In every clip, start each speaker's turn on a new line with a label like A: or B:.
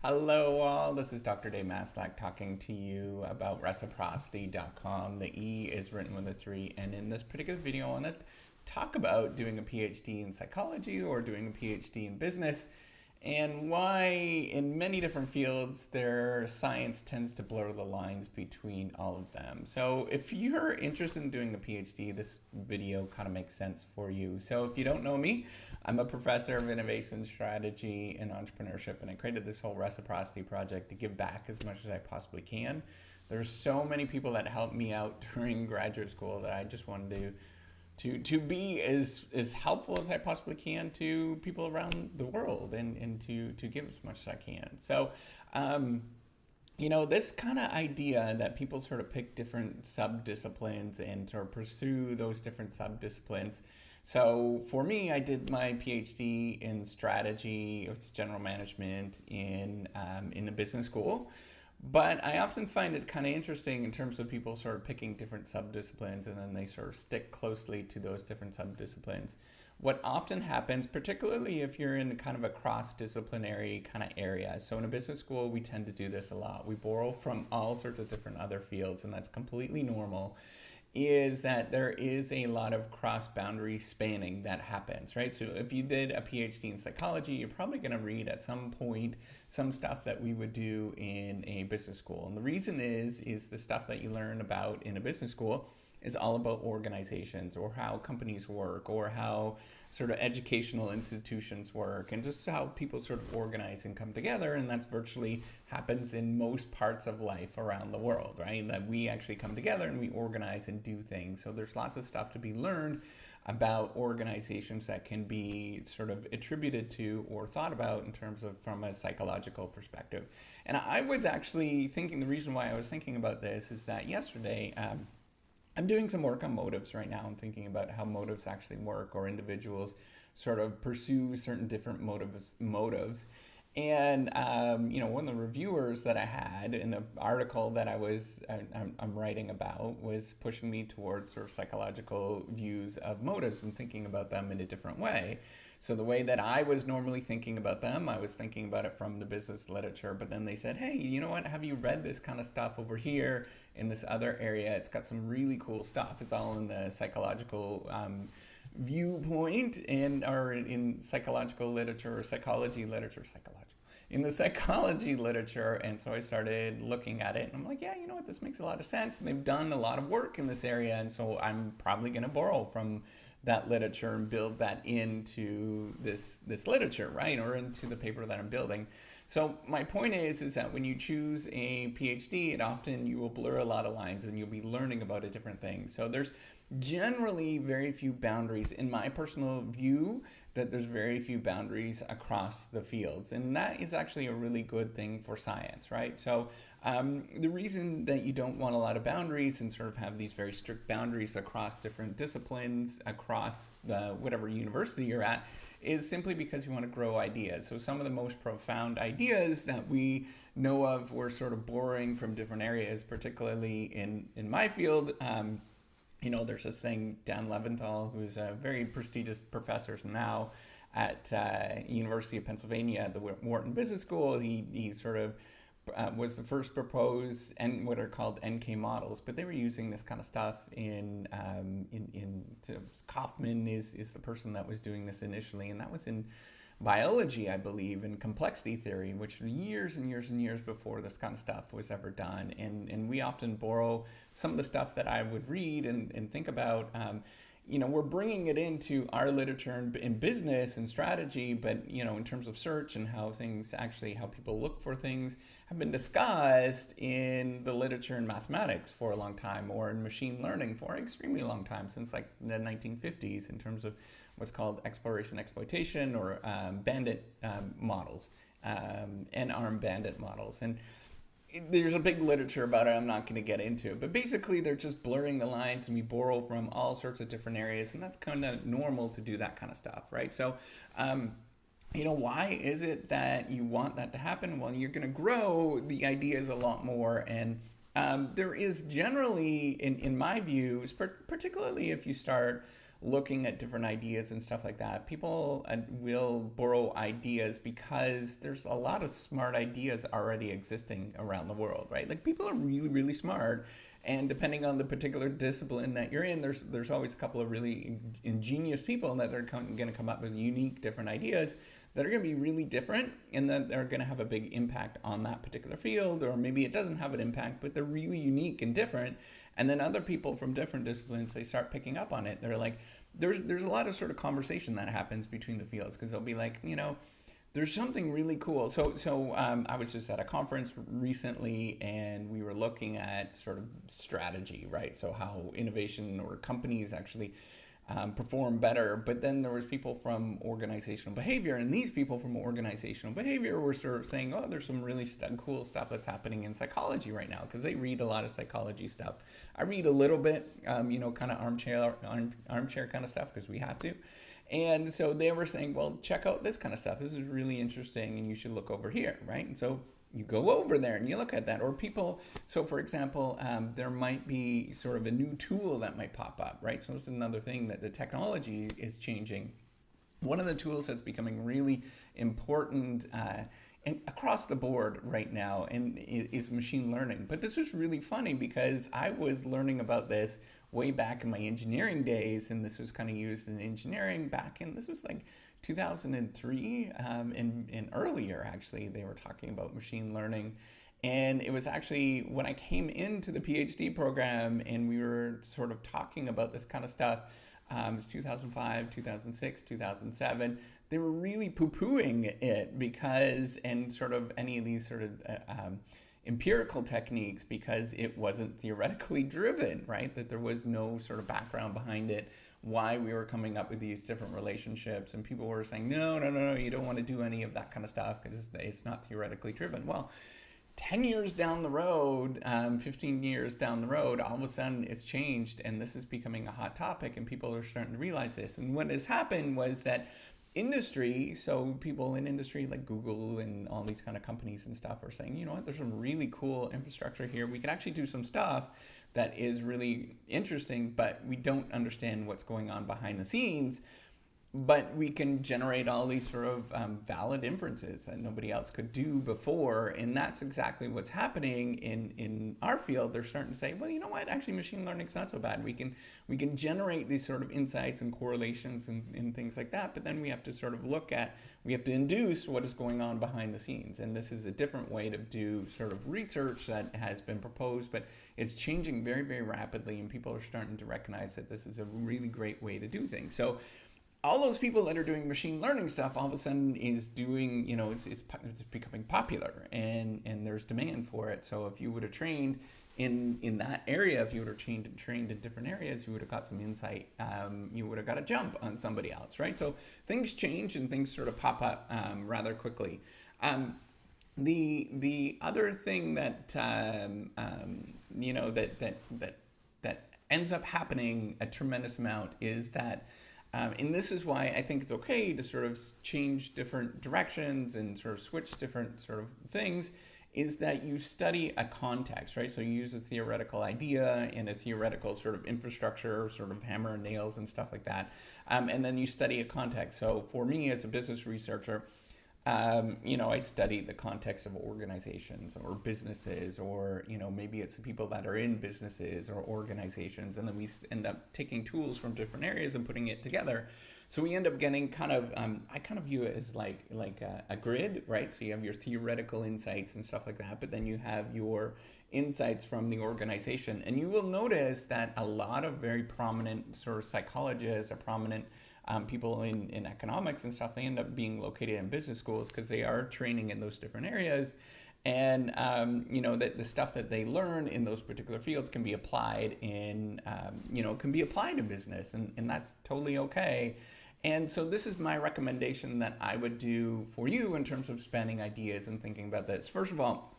A: Hello all, this is Dr. Dave Maslach talking to you about reciprocity.com. The E is written with a 3, and in this particular video I want to talk about doing a PhD in psychology or doing a PhD in business and why in many different fields their science tends to blur the lines between all of them. So if you're interested in doing a PhD, this video kind of makes sense for you. So if you don't know me, I'm a professor of innovation strategy and entrepreneurship, and I created this whole reciprocity project to give back as much as I possibly can. There's so many people that helped me out during graduate school that I just wanted to be as helpful as I possibly can to people around the world and to give as much as I can. So, this kind of idea that people sort of pick different sub-disciplines and sort of pursue those different sub-disciplines. So for me, I did my PhD in strategy, it's general management in a business school. But I often find it kind of interesting in terms of people sort of picking different sub-disciplines and then they sort of stick closely to those different sub-disciplines. What often happens, particularly if you're in kind of a cross-disciplinary kind of area, so in a business school, we tend to do this a lot. We borrow from all sorts of different other fields, and that's completely normal, is that there is a lot of cross-boundary spanning that happens, right? So if you did a PhD in psychology, you're probably going to read at some point some stuff that we would do in a business school. And the reason is the stuff that you learn about in a business school is all about organizations or how companies work or how sort of educational institutions work and just how people sort of organize and come together. And that's virtually happens in most parts of life around the world, right? That we actually come together and we organize and do things. So there's lots of stuff to be learned about organizations that can be sort of attributed to or thought about in terms of from a psychological perspective. And I was actually thinking, the reason why I was thinking about this is that yesterday, I'm doing some work on motives right now. I'm thinking about how motives actually work, or individuals sort of pursue certain different motives. And one of the reviewers that I had in an article that I'm writing about was pushing me towards sort of psychological views of motives and thinking about them in a different way. So the way that I was normally thinking about them, I was thinking about it from the business literature. But then they said, hey, you know what? Have you read this kind of stuff over here in this other area? It's got some really cool stuff. It's all in the psychological viewpoint or in psychological literature or in the psychology literature. And so I started looking at it and I'm like, yeah, you know what, this makes a lot of sense. And they've done a lot of work in this area. And so I'm probably going to borrow from that literature and build that into this literature, right? Or into the paper that I'm building. So my point is that when you choose a PhD, you will blur a lot of lines and you'll be learning about a different thing. So there's generally very few boundaries, in my personal view, that there's very few boundaries across the fields. And that is actually a really good thing for science, right? So the reason that you don't want a lot of boundaries and sort of have these very strict boundaries across different disciplines, across whatever university you're at, is simply because you want to grow ideas. So some of the most profound ideas that we know of were sort of borrowing from different areas, particularly in my field. There's this thing, Dan Leventhal, who's a very prestigious professor now at University of Pennsylvania at the Wharton Business School. He sort of was the first proposed and what are called NK models, but they were using this kind of stuff Kaufman is the person that was doing this initially, and that was in biology, I believe, and complexity theory, which were years and years and years before this kind of stuff was ever done. And we often borrow some of the stuff that I would read and think about. We're bringing it into our literature in business and strategy, but, in terms of search and how people look for things have been discussed in the literature in mathematics for a long time, or in machine learning for an extremely long time, since like the 1950s, in terms of what's called exploration exploitation or bandit models, and armed bandit models. And there's a big literature about it. I'm not going to get into it, but basically they're just blurring the lines, and we borrow from all sorts of different areas, and that's kind of normal to do that kind of stuff, right? So, why is it that you want that to happen? Well, you're going to grow the ideas a lot more, and there is generally, in my view, particularly if you start looking at different ideas and stuff like that, people will borrow ideas because there's a lot of smart ideas already existing around the world, right? Like people are really, really smart. And depending on the particular discipline that you're in, there's always a couple of really ingenious people that are going to come up with unique, different ideas that are going to be really different, and that are going to have a big impact on that particular field, or maybe it doesn't have an impact, but they're really unique and different. And then other people from different disciplines, they start picking up on it. They're like, there's a lot of sort of conversation that happens between the fields, because they'll be like, there's something really cool. So I was just at a conference recently, and we were looking at sort of strategy, right? So how innovation or companies actually perform better. But then there was people from organizational behavior, and these people from organizational behavior were sort of saying, oh, there's some really cool stuff that's happening in psychology right now, because they read a lot of psychology stuff. I read a little bit, kind of armchair kind of stuff, because we have to. And so they were saying, well, check out this kind of stuff. This is really interesting, and you should look over here, right? And so you go over there and you look at that. Or people, so for example, there might be sort of a new tool that might pop up, right? So this is another thing, that the technology is changing. One of the tools that's becoming really important and across the board right now is machine learning. But this was really funny, because I was learning about this way back in my engineering days, and this was kind of used in engineering back in, this was like 2003, and earlier actually, they were talking about machine learning. And it was actually when I came into the PhD program and we were sort of talking about this kind of stuff, it was 2005, 2006, 2007, they were really poo-pooing it, because, and sort of any of these sort of empirical techniques, because it wasn't theoretically driven, right? That there was no sort of background behind it, why we were coming up with these different relationships. And people were saying, no, you don't want to do any of that kind of stuff, because it's not theoretically driven. Well, 10 years down the road, 15 years down the road, all of a sudden it's changed, and this is becoming a hot topic, and people are starting to realize this. And what has happened was that industry, so people in industry like Google and all these kind of companies and stuff are saying, you know what, there's some really cool infrastructure here. We can actually do some stuff that is really interesting, but we don't understand what's going on behind the scenes. But we can generate all these sort of valid inferences that nobody else could do before. And that's exactly what's happening in our field. They're starting to say, well, you know what, actually machine learning's not so bad. We can generate these sort of insights and correlations and things like that. But then we have to sort of we have to induce what is going on behind the scenes. And this is a different way to do sort of research that has been proposed, but it's changing very, very rapidly. And people are starting to recognize that this is a really great way to do things. So all those people that are doing machine learning stuff all of a sudden is doing, it's becoming popular, and there's demand for it. So if you would have trained in that area, if you would have trained in different areas, you would have got some insight. You would have got a jump on somebody else, right? So things change and things sort of pop up rather quickly. The other thing that that ends up happening a tremendous amount is that. And this is why I think it's okay to sort of change different directions and sort of switch different sort of things, is that you study a context, right? So you use a theoretical idea and a theoretical sort of infrastructure, sort of hammer and nails and stuff like that. And then you study a context. So for me as a business researcher, I study the context of organizations or businesses, or, maybe it's the people that are in businesses or organizations. And then we end up taking tools from different areas and putting it together. So we end up getting kind of, I kind of view it as like a grid, right? So you have your theoretical insights and stuff like that, but then you have your insights from the organization. And you will notice that a lot of very prominent sort of psychologists or prominent people in economics and stuff, they end up being located in business schools, because they are training in those different areas. And, that the stuff that they learn in those particular fields can be applied in business, and that's totally okay. And so this is my recommendation that I would do for you in terms of spanning ideas and thinking about this. First of all,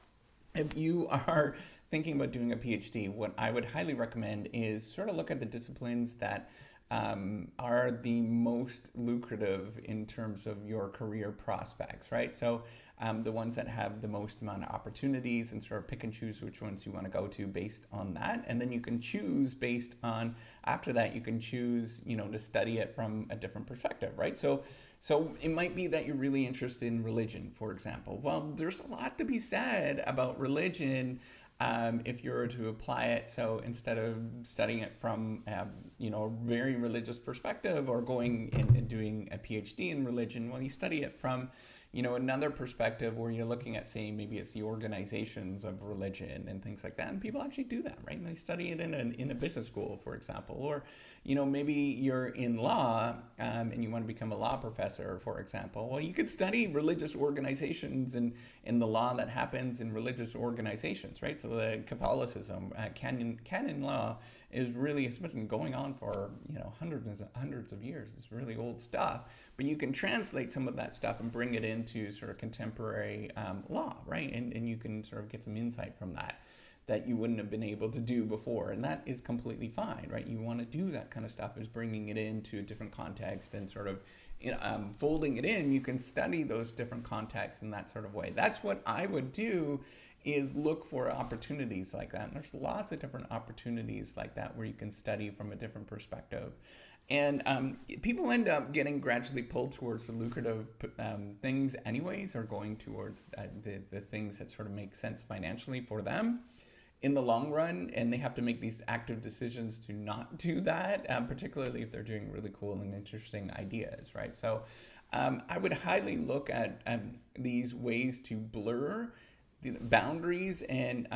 A: if you are thinking about doing a PhD, what I would highly recommend is sort of look at the disciplines that are the most lucrative in terms of your career prospects, right? So the ones that have the most amount of opportunities, and sort of pick and choose which ones you want to go to based on that. And then you can choose based on, after that, you can choose, to study it from a different perspective, right? So it might be that you're really interested in religion, for example. Well, there's a lot to be said about religion if you were to apply it. So instead of studying it from, a very religious perspective, or going and doing a PhD in religion, well, you study it from, another perspective where you're looking at, say, maybe it's the organizations of religion and things like that. And people actually do that, right? And they study it in a business school, for example. Or, maybe you're in law and you want to become a law professor, for example. Well, you could study religious organizations and the law that happens in religious organizations, right? So the Catholicism, canon law has been going on for, hundreds of years. It's really old stuff. But you can translate some of that stuff and bring it into sort of contemporary law, right? And you can sort of get some insight from that you wouldn't have been able to do before. And that is completely fine, right? You want to do that kind of stuff, is bringing it into a different context and sort of folding it in. You can study those different contexts in that sort of way. That's what I would do, is look for opportunities like that. And there's lots of different opportunities like that where you can study from a different perspective. And people end up getting gradually pulled towards the lucrative things anyways, or going towards the things that sort of make sense financially for them in the long run. And they have to make these active decisions to not do that, particularly if they're doing really cool and interesting ideas, right? So I would highly look at these ways to blur the boundaries and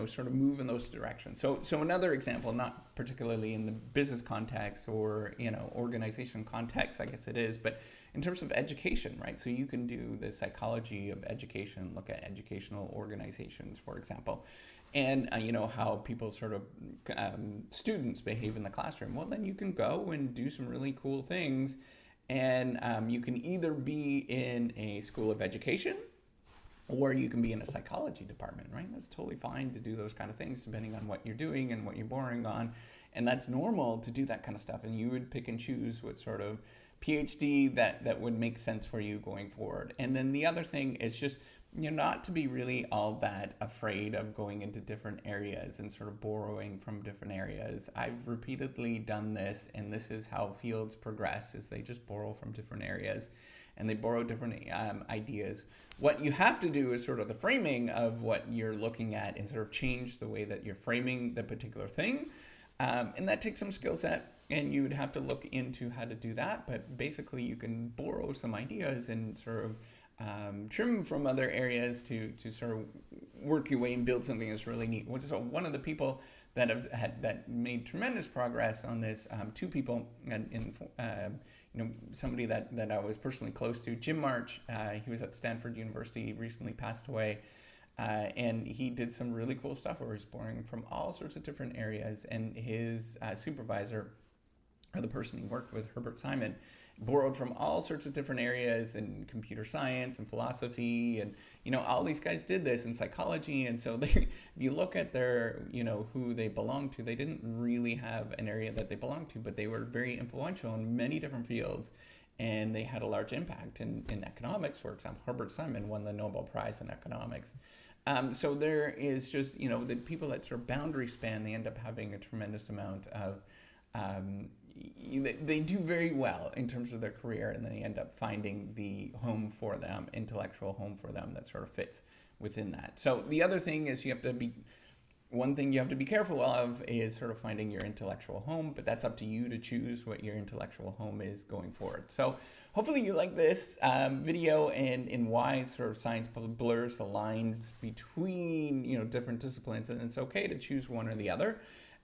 A: sort of move in those directions. So another example, not particularly in the business context or organization context, I guess it is, but in terms of education, right? So you can do the psychology of education, look at educational organizations, for example, and how people sort of students behave in the classroom. Well, then you can go and do some really cool things, and you can either be in a school of education, or you can be in a psychology department, right? That's totally fine to do those kind of things depending on what you're doing and what you're boring on. And that's normal to do that kind of stuff. And you would pick and choose what sort of PhD that would make sense for you going forward. And then the other thing is just, not to be really all that afraid of going into different areas and sort of borrowing from different areas. I've repeatedly done this, and this is how fields progress, is they just borrow from different areas and they borrow different ideas. What you have to do is sort of the framing of what you're looking at, and sort of change the way that you're framing the particular thing. And that takes some skill set, and you would have to look into how to do that. But basically, you can borrow some ideas and sort of trim from other areas to sort of work your way and build something that's really neat. So one of the people that made tremendous progress on this, two people somebody that I was personally close to, Jim March. He was at Stanford University, recently passed away. And he did some really cool stuff where he's borrowing from all sorts of different areas. And his supervisor, or the person he worked with, Herbert Simon, borrowed from all sorts of different areas in computer science and philosophy. And, all these guys did this in psychology. And so if you look at their, who they belong to, they didn't really have an area that they belonged to, but they were very influential in many different fields. And they had a large impact in economics. For example, Herbert Simon won the Nobel Prize in economics. So there is just, the people that sort of boundary span, they end up having a tremendous amount of, they do very well in terms of their career, and then they end up finding the home for them, intellectual home for them that sort of fits within that. So the other thing is one thing you have to be careful of is sort of finding your intellectual home, but that's up to you to choose what your intellectual home is going forward. So hopefully you like this video and why sort of science blurs the lines between different disciplines, and it's okay to choose one or the other.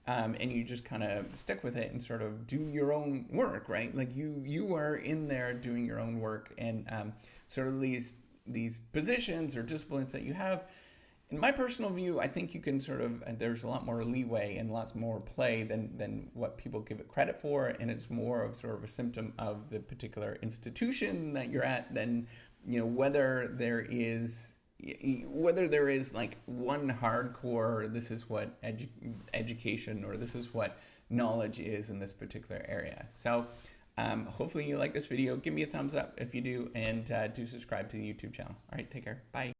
A: And you just kind of stick with it and sort of do your own work, right? Like you are in there doing your own work, and sort of these positions or disciplines that you have. In my personal view, I think you can sort of, there's a lot more leeway and lots more play than what people give it credit for, and it's more of sort of a symptom of the particular institution that you're at than whether there is like one hardcore, this is what education or this is what knowledge is in this particular area. So Hopefully you like this video. Give me a thumbs up if you do, and do subscribe to the YouTube channel. All right, take care. Bye.